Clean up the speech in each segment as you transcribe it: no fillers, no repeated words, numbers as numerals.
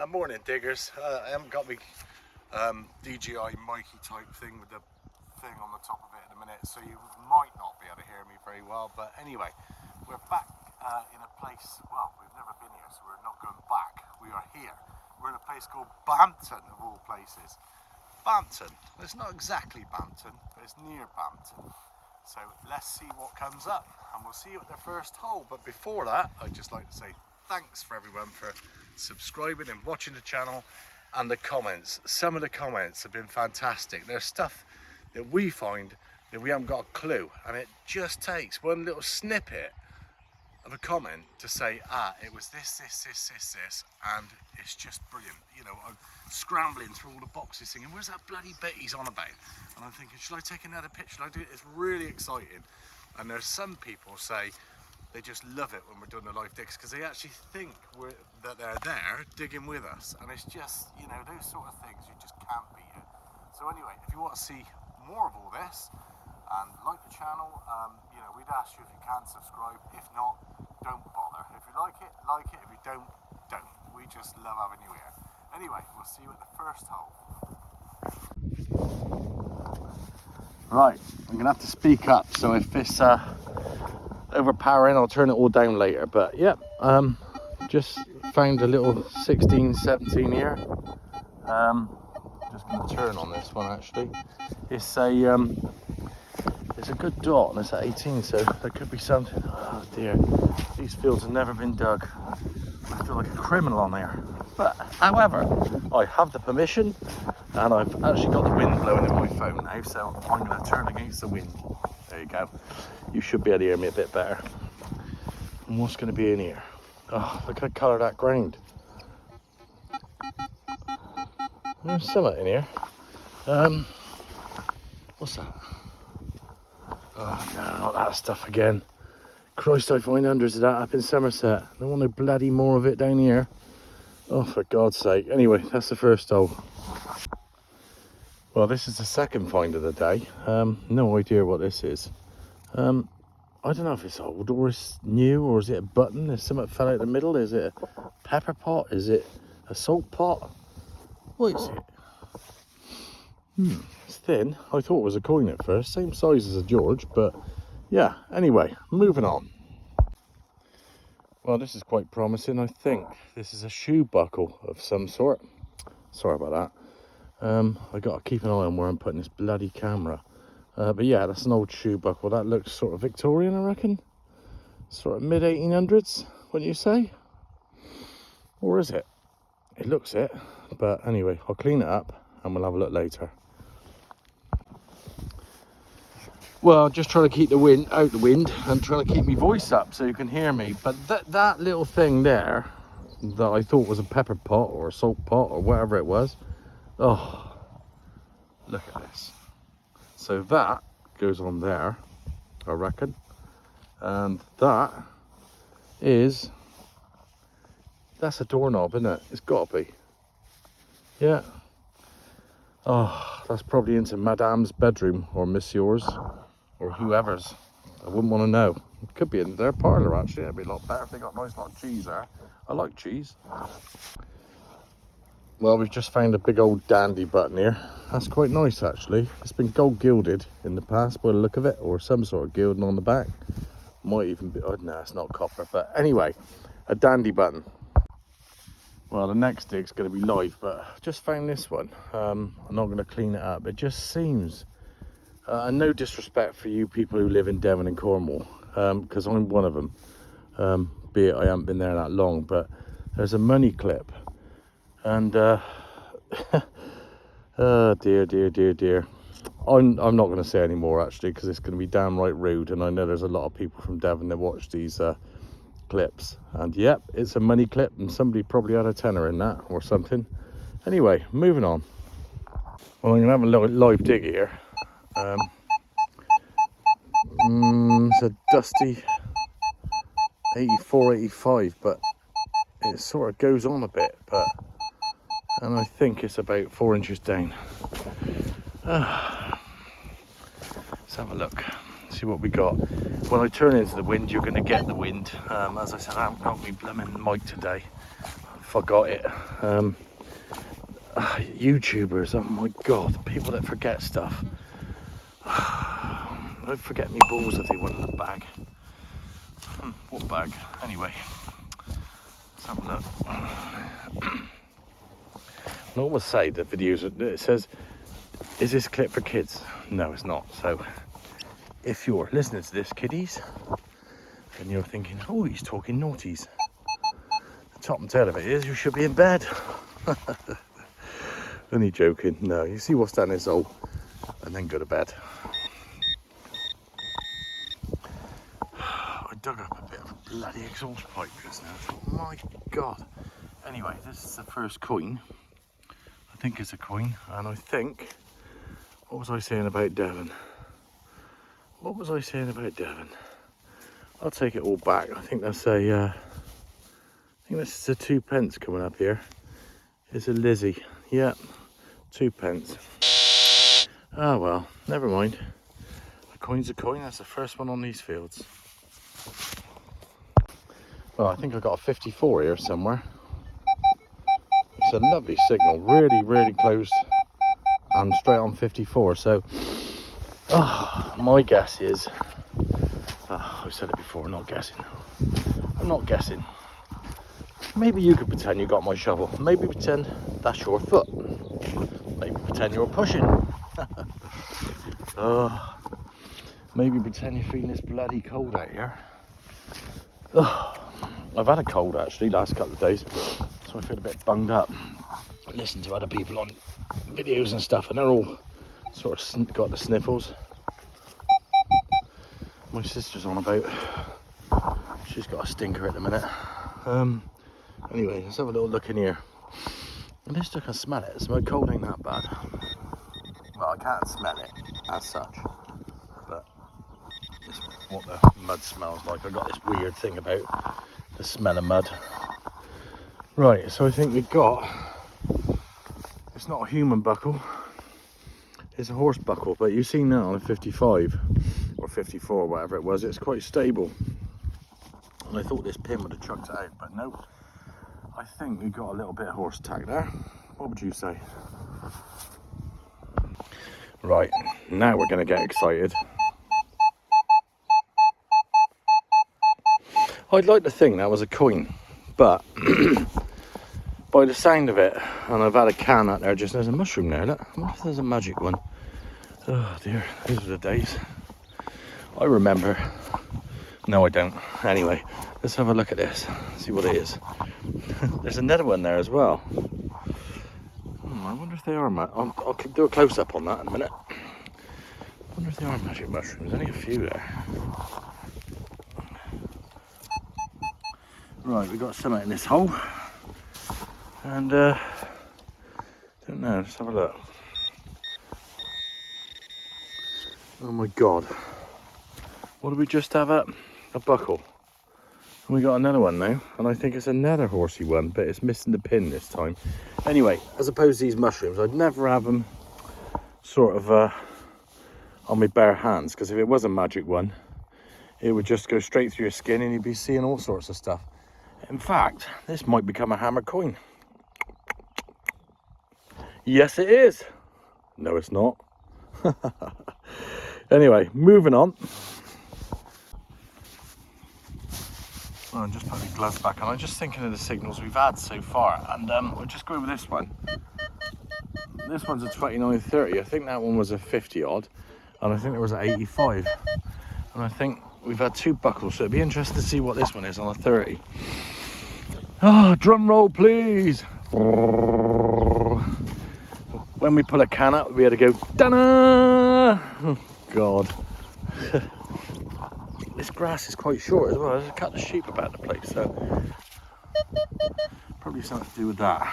Morning diggers. I haven't got my DJI Mikey type thing with the thing on the top of it at the minute, so you might not be able to hear me very well. But anyway, we're back in a place, well, we've never been here, so we're not going back. We are here. We're in a place called Bampton, of all places. Bampton. It's not exactly Bampton, but it's near Bampton. So let's see what comes up, and we'll see you at the first hole. But before that, I'd just like to say thanks for everyone for subscribing and watching the channel, and the comments. Some of the comments have been fantastic. There's stuff that we find that we haven't got a clue, and it just takes one little snippet of a comment to say, it was this, and it's just brilliant. You know, I'm scrambling through all the boxes thinking, where's that bloody bit he's on about? And I'm thinking, should I take another picture? Should I do it? It's really exciting. And there's some people say they just love it when we're doing the live digs because they actually think that they're there digging with us. And it's just, you know, those sort of things, you just can't beat it. So anyway, if you want to see more of all this and like the channel, you know, we'd ask you if you can subscribe. If not, don't bother. If you like it, like it. If you don't, don't. We just love having you here. Anyway, we'll see you at the first hole. Right, I'm gonna have to speak up, so if it's overpowering, I'll turn it all down later. But yeah, just found a little 16, 17 here. Just gonna turn on this one actually. It's a good dot, and it's at 18, so there could be something. Oh dear, these fields have never been dug. I feel like a criminal on here. But however, I have the permission, and I've actually got the wind blowing in my phone now, so I'm going to turn against the wind. There you go. You should be able to hear me a bit better. And what's going to be in here? Oh, look at the colour of that ground. There's something in here. What's that? Oh no, not that stuff again. Christ, I find hundreds of that up in Somerset. I don't want no bloody more of it down here. Oh, for God's sake. Anyway, that's the first hole. Well, this is the second find of the day. No idea what this is. I don't know if it's old or it's new, or is it a button? There's something fell out the middle. Is it a pepper pot? Is it a salt pot? What is it? It's thin. I thought it was a coin at first. Same size as a George, but yeah. Anyway, moving on. Well, this is quite promising. I think this is a shoe buckle of some sort. Sorry about that. I got to keep an eye on where I'm putting this bloody camera. But yeah, that's an old shoe buckle. That looks sort of Victorian, I reckon. Sort of mid-1800s, wouldn't you say? Or is it? It looks it. But anyway, I'll clean it up and we'll have a look later. Well, just trying to keep the wind out the wind and trying to keep my voice up so you can hear me. But that little thing there that I thought was a pepper pot or a salt pot or whatever it was. Oh, look at this. So that goes on there, I reckon. And that's a doorknob, isn't it? It's got to be. Yeah. Oh, that's probably into Madame's bedroom or Monsieur's. Or whoever's. I wouldn't want to know. It could be in their parlour actually. It'd be a lot better if they got a nice lot of cheese there. I like cheese. Well, we've just found a big old dandy button here. That's quite nice actually. It's been gold gilded in the past by the look of it, or some sort of gilding on the back. Might even be, oh no, it's not copper. But anyway, a dandy button. Well, the next dig's going to be live, but I just found this one. I'm not going to clean it up. It just seems... and no disrespect for you people who live in Devon and Cornwall, because I'm one of them, be it I haven't been there that long, but there's a money clip, and oh dear. I'm not going to say any more actually, because it's going to be downright rude, and I know there's a lot of people from Devon that watch these clips, and yep, it's a money clip, and somebody probably had a tenner in that or something. Anyway, moving on. Well, I'm going to have a little live dig here. It's a dusty 84, 85, but it sort of goes on a bit, and I think it's about 4 inches down. Let's have a look, see what we got. When I turn into the wind, you're going to get the wind. As I said, I haven't got me blooming mic today. forgot it. YouTubers, oh my god, people that forget stuff. I'd forget me balls if they weren't in the bag. What bag? Anyway, let's have a look. I always say the videos, it says, is this clip for kids? No, it's not. So if you're listening to this, kiddies, and you're thinking, oh, he's talking naughties, the top and tail of it is you should be in bed. Only joking. No, you see what's down this hole and then go to bed. I dug up a bit of a bloody exhaust pipe just now. I thought, my god. Anyway, this is the first coin. I think it's a coin, and I think, what was I saying about Devon? What was I saying about Devon? I'll take it all back. I think that's a, I think this is a 2p coming up here. It's a Lizzie. Yeah, 2p. Oh well, never mind. A coin's a coin. That's the first one on these fields. Well, I think I got a 54 here somewhere. It's a lovely signal, really, really close and straight on 54. So, my guess is, I've said it before, I'm not guessing. I'm not guessing. Maybe you could pretend you got my shovel. Maybe pretend that's your foot. Maybe pretend you're pushing. Maybe pretend you're feeling this bloody cold out here. I've had a cold actually last couple of days, so I feel a bit bunged up. I listen to other people on videos and stuff, and they're all sort of got the sniffles. My sister's on about, she's got a stinker at the minute. Anyway, let's have a little look in here. At least I can smell it, so my cold ain't that bad. Well, I can't smell it as such, but it's what the mud smells like. I got this weird thing about the smell of mud. Right, so I think we've got, it's not a human buckle, it's a horse buckle, but you've seen that on a 55 or 54, whatever it was. It's quite stable, and I thought this pin would have chucked it out, but no. I think we got a little bit of horse tack there. What would you say? Right, now we're going to get excited. I'd like to think that was a coin, but by the sound of it, and I've had a can out there, just there's a mushroom there, look. I wonder if there's a magic one. Oh dear, those are the days. I remember. No, I don't. Anyway, let's have a look at this, see what it is. There's another one there as well. I wonder if they are I'll do a close-up on that in a minute. I wonder if they are magic mushrooms. There's only a few there. Right, we've got some in this hole. And, don't know, let's have a look. Oh my god. What did we just have up? A buckle. And we got another one now, and I think it's another horsey one, but it's missing the pin this time. Anyway, as opposed to these mushrooms, I'd never have them sort of on my bare hands, because if it was a magic one, it would just go straight through your skin and you'd be seeing all sorts of stuff. In fact, this might become a hammer coin. Yes, it is. No, it's not. Anyway, moving on. Well, I'm just putting my gloves back on. I'm just thinking of the signals we've had so far, and we'll just go with this one. This one's a 2930. I think that one was a 50 odd, and I think there was an 85. And I think we've had two buckles, so it'd be interesting to see what this one is on a 30. Oh, drum roll, please. When we pull a can up, we had to go, da-na! Oh, God. This grass is quite short as well. There's a couple of sheep about the place, so probably something to do with that.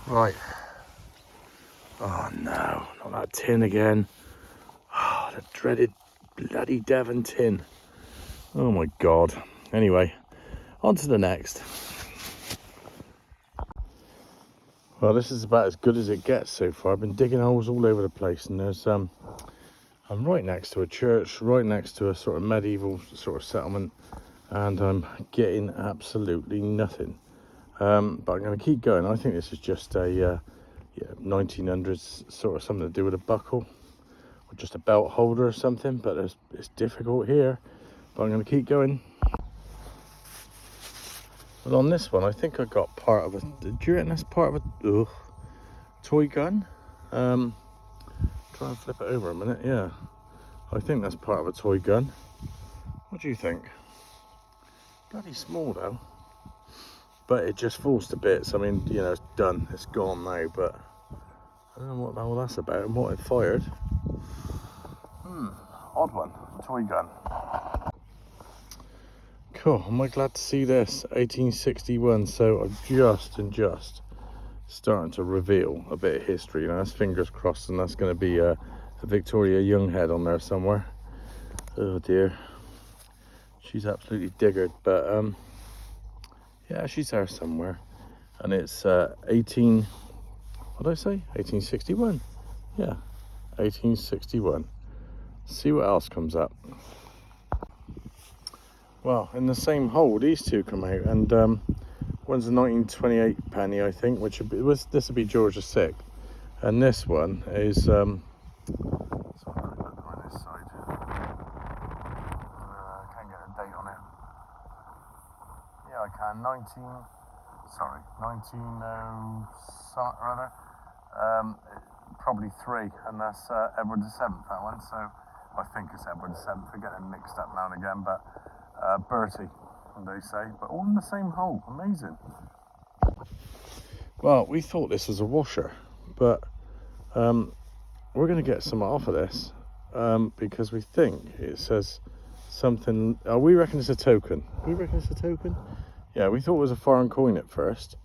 Right. Oh no, not that tin again. Oh, the dreaded bloody Devon tin. Oh my God. Anyway, on to the next. Well, this is about as good as it gets so far. I've been digging holes all over the place, and there's I'm right next to a church, right next to a sort of medieval sort of settlement, and I'm getting absolutely nothing. But I'm going to keep going. I think this is just a 1900s sort of something to do with a buckle or just a belt holder or something, but it's difficult here, but I'm going to keep going. But on this one I think I got part of a, do you reckon that's part of a toy gun? Try and flip it over a minute. Yeah, I think that's part of a toy gun. What do you think? Bloody small though, but it just falls to bits. I mean, you know, it's done, it's gone now, but I don't know what the hell that's about and what it fired. Odd one, toy gun. Cool, am I glad to see this? 1861, so I'm just starting to reveal a bit of history. You know, that's fingers crossed, and that's going to be a Victoria Young head on there somewhere. Oh dear, she's absolutely diggered, but yeah, she's there somewhere. And it's what did I say? 1861. Yeah, 1861. See what else comes up. Well, in the same hole, these two come out, and one's a 1928 penny, I think, which this would be George VI, and this one is. Let's have a quick look on this side. Can't get a date on it. Yeah, I can. 19 something or other. Probably 3, and that's Edward VII, that one. So I think it's Edward VII. I get them mixed up now and again, but Bertie, they say, but all in the same hole. Amazing. Well, we thought this was a washer, but we're going to get some off of this because we think it says something. We reckon it's a token. We reckon it's a token. Yeah, we thought it was a foreign coin at first,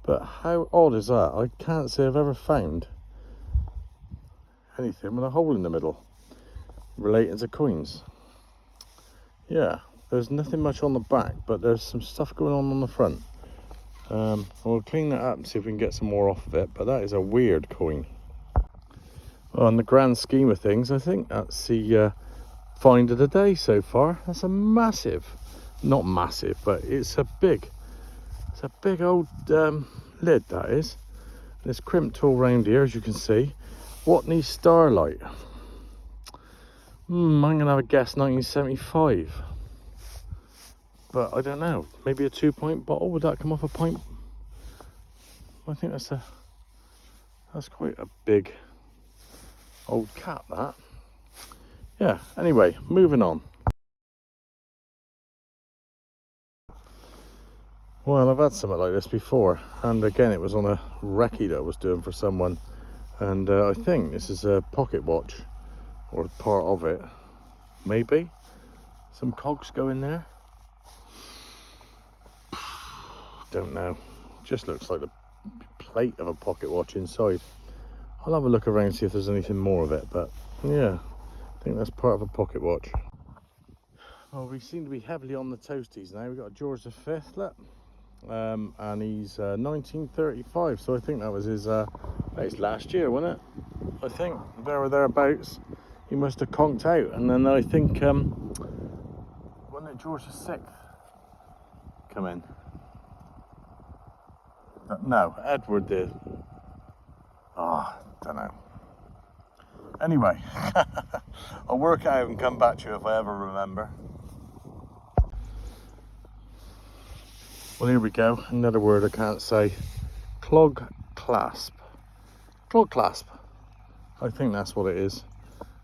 but how odd is that? I can't say I've ever found anything with a hole in the middle relating to coins. Yeah, there's nothing much on the back, but there's some stuff going on the front. We'll clean that up and see if we can get some more off of it, but that is a weird coin. Well, in the grand scheme of things, I think that's the find of the day so far. That's a massive, not massive, but it's a big old lid, that is. And it's crimped all round here, as you can see. Watney Starlight. I'm gonna have a guess 1975, but I don't know. Maybe a 2-pint bottle. Would that come off a pint? I think that's quite a big old cap, that. Yeah, anyway, moving on. Well, I've had something like this before, and again it was on a recce that I was doing for someone, and I think this is a pocket watch, or part of it. Maybe some cogs go in there. Don't know, just looks like the plate of a pocket watch inside. I'll have a look around, see if there's anything more of it, but yeah, I think that's part of a pocket watch. Well, we seem to be heavily on the toasties now. We've got George V, look, and he's 1935, so I think that was his last year, wasn't it? I think there or thereabouts. He must have conked out, and then I think wasn't it George VI come in? No, Edward did. Don't know. Anyway, I'll work it out and come back to you if I ever remember. Well, here we go. Another word I can't say. Clog clasp. Clog clasp. I think that's what it is.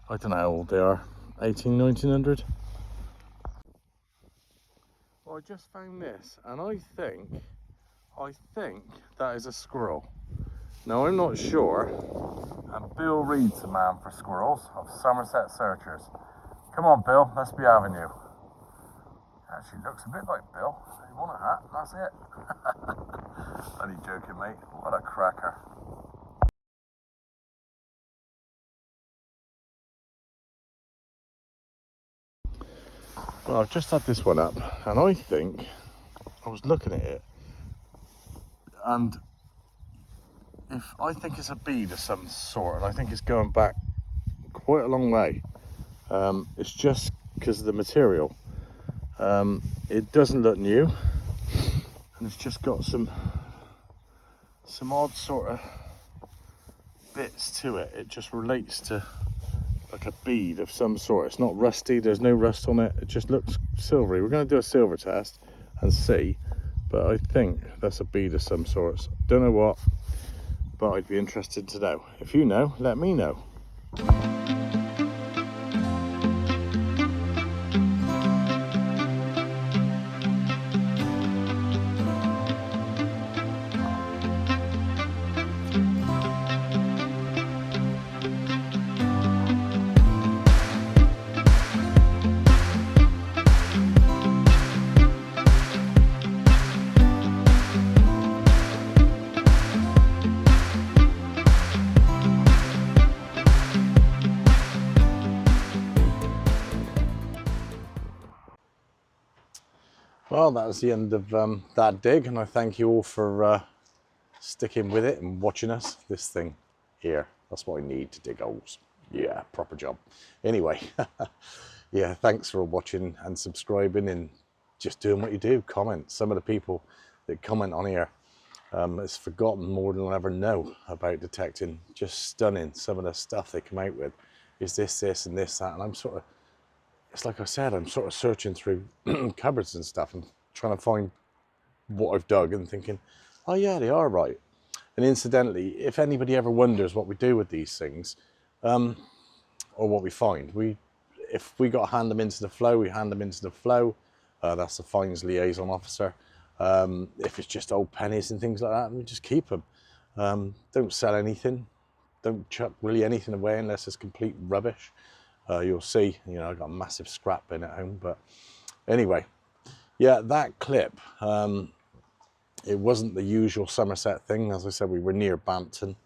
I don't know how old they are. 1900. Well, I just found this, and I think that is a squirrel. Now, I'm not sure, and Bill Reed's the man for squirrels of Somerset Searchers. Come on, Bill, let's be having you. Actually looks a bit like Bill. You want a hat? That's it. Only joking, mate. What a cracker. Well, I've just had this one up, and I think I was looking at it, and I think it's a bead of some sort, and I think it's going back quite a long way. It's just because of the material. It doesn't look new. and it's just got some odd sort of bits to it. It just relates to like a bead of some sort. It's not rusty, there's no rust on it, it just looks silvery. We're going to do a silver test and see, but I think that's a bead of some sort. Don't know what, but I'd be interested to know. If you know, let me know. Well, that was the end of that dig, and I thank you all for sticking with it and watching us. This thing here, that's what I need to dig holes. Yeah, proper job. Anyway, yeah, thanks for watching and subscribing and just doing what you do. Comment. Some of the people that comment on here, it's forgotten more than I'll ever know about detecting. Just stunning, some of the stuff they come out with. Is this, and this, that, and I'm sort of, it's like I said, I'm sort of searching through cupboards and stuff and trying to find what I've dug and thinking, oh yeah, they are right. And incidentally, if anybody ever wonders what we do with these things, or what we find, if we got to hand them into the flow, we hand them into the flow. That's the fines liaison officer. If it's just old pennies and things like that, we just keep them. Don't sell anything. Don't chuck really anything away unless it's complete rubbish. You'll see, you know, I've got a massive scrap bin at home, but anyway, yeah, that clip, it wasn't the usual Somerset thing. As I said, we were near Bampton,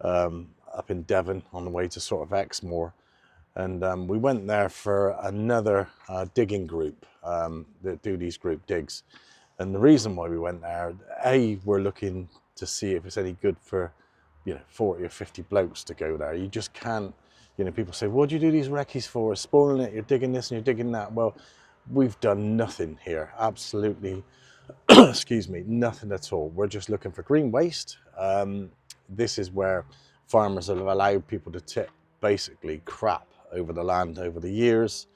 up in Devon on the way to sort of Exmoor, and we went there for another digging group that do these group digs. And the reason why we went there, we're looking to see if it's any good for, you know, 40 or 50 blokes to go there. You just can't. You know, people say, what do you do these recce's for? Spoiling it, you're digging this and you're digging that. Well, we've done nothing here. Absolutely, excuse me, nothing at all. We're just looking for green waste. This is where farmers have allowed people to tip basically crap over the land over the years.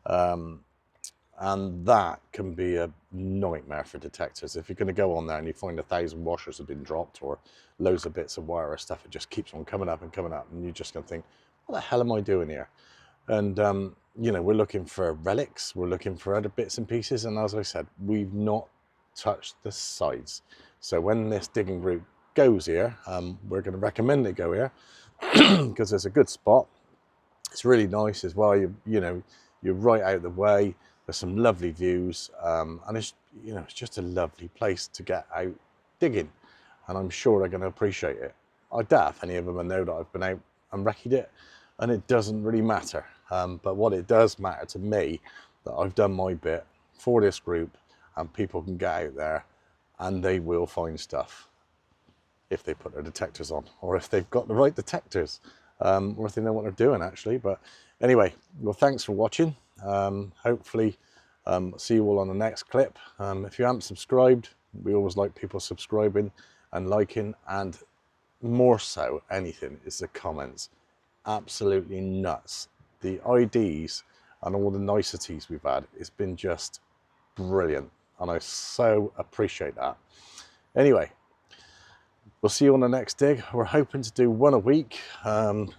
And that can be a nightmare for detectors. If you're going to go on there and you find 1,000 washers have been dropped or loads of bits of wire or stuff, it just keeps on coming up and coming up. And you're just going to think, what the hell am I doing here? And, you know, we're looking for relics. We're looking for other bits and pieces. And as I said, we've not touched the sides. So when this digging group goes here, we're going to recommend they go here because there's a good spot. It's really nice as well. You know, you're right out of the way. There's some lovely views, and it's, you know, it's just a lovely place to get out digging, and I'm sure they're going to appreciate it. I doubt if any of them know that I've been out and wrecked it, and it doesn't really matter. But what it does matter to me, that I've done my bit for this group, and people can get out there, and they will find stuff if they put their detectors on, or if they've got the right detectors, or if they know what they're doing actually. But anyway, well, thanks for watching. Hopefully see you all on the next clip. If you haven't subscribed, we always like people subscribing and liking, and more so anything is the comments. Absolutely nuts. The IDs and all the niceties we've had, it's been just brilliant, and I so appreciate that. Anyway, we'll see you on the next dig. We're hoping to do one a week.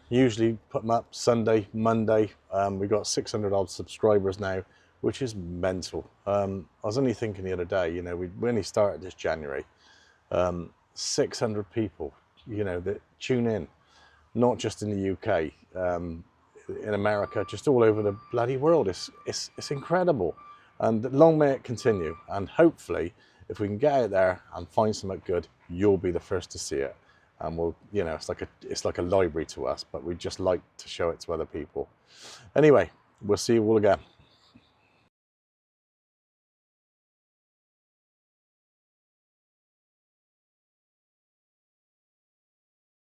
Usually put them up Sunday, Monday. We've got 600 odd subscribers now, which is mental. I was only thinking the other day, you know, we only started this January. 600 people, you know, that tune in, not just in the UK, in America, just all over the bloody world. It's incredible, and long may it continue. And hopefully, if we can get out there and find something good, you'll be the first to see it. And we'll, you know, it's like a library to us, but we just like to show it to other people. Anyway, we'll see you all again.